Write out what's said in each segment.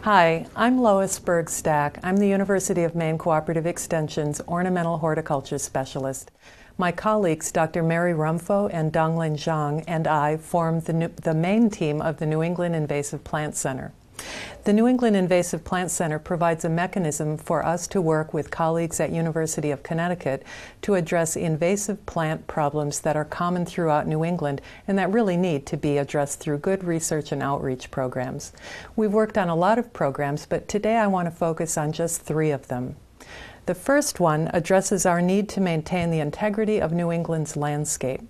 Hi, I'm Lois Bergstack. I'm the University of Maine Cooperative Extension's Ornamental Horticulture Specialist. My colleagues, Dr. Mary Rumfo and Donglin Zhang, and I form the main team of the New England Invasive Plant Center. The New England Invasive Plant Center provides a mechanism for us to work with colleagues at University of Connecticut to address invasive plant problems that are common throughout New England and that really need to be addressed through good research and outreach programs. We've worked on a lot of programs, but today I want to focus on just 3 of them. The first one addresses our need to maintain the integrity of New England's landscape.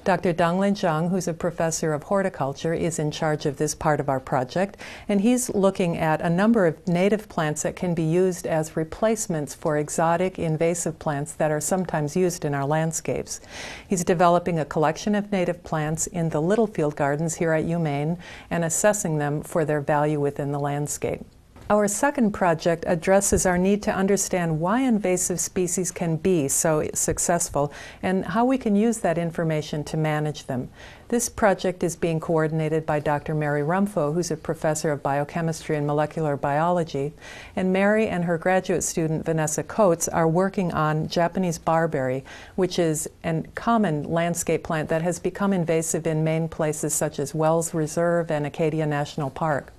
Dr. Donglin Zhang, who's a professor of horticulture, is in charge of this part of our project, and he's looking at a number of native plants that can be used as replacements for exotic invasive plants that are sometimes used in our landscapes. He's developing a collection of native plants in the Littlefield Gardens here at UMaine and assessing them for their value within the landscape. Our second project addresses our need to understand why invasive species can be so successful and how we can use that information to manage them. This project is being coordinated by Dr. Mary Rumfo, who's a professor of biochemistry and molecular biology, and Mary and her graduate student Vanessa Coates are working on Japanese barberry, which is a common landscape plant that has become invasive in Maine places such as Wells Reserve and Acadia National Park.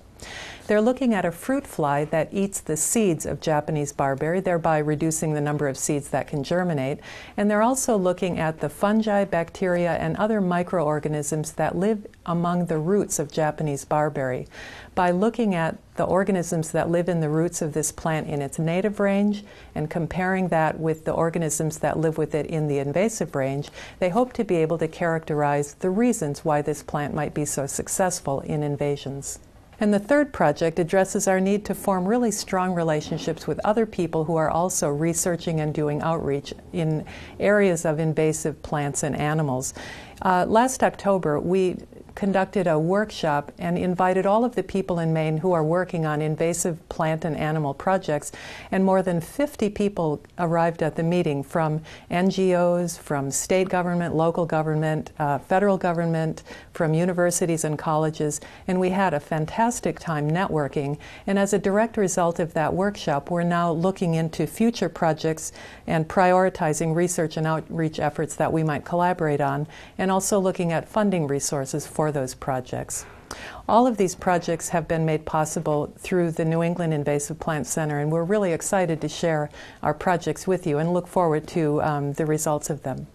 They're looking at a fruit fly that eats the seeds of Japanese barberry, thereby reducing the number of seeds that can germinate. And they're also looking at the fungi, bacteria, and other microorganisms that live among the roots of Japanese barberry. By looking at the organisms that live in the roots of this plant in its native range and comparing that with the organisms that live with it in the invasive range, they hope to be able to characterize the reasons why this plant might be so successful in invasions. And the third project addresses our need to form really strong relationships with other people who are also researching and doing outreach in areas of invasive plants and animals. Last October, we conducted a workshop and invited all of the people in Maine who are working on invasive plant and animal projects, and more than 50 people arrived at the meeting from NGOs, from state government, local government, federal government, from universities and colleges, and we had a fantastic time networking. And as a direct result of that workshop, we're now looking into future projects and prioritizing research and outreach efforts that we might collaborate on, and also looking at funding resources for those projects. All of these projects have been made possible through the New England Invasive Plant Center, and we're really excited to share our projects with you and look forward to the results of them.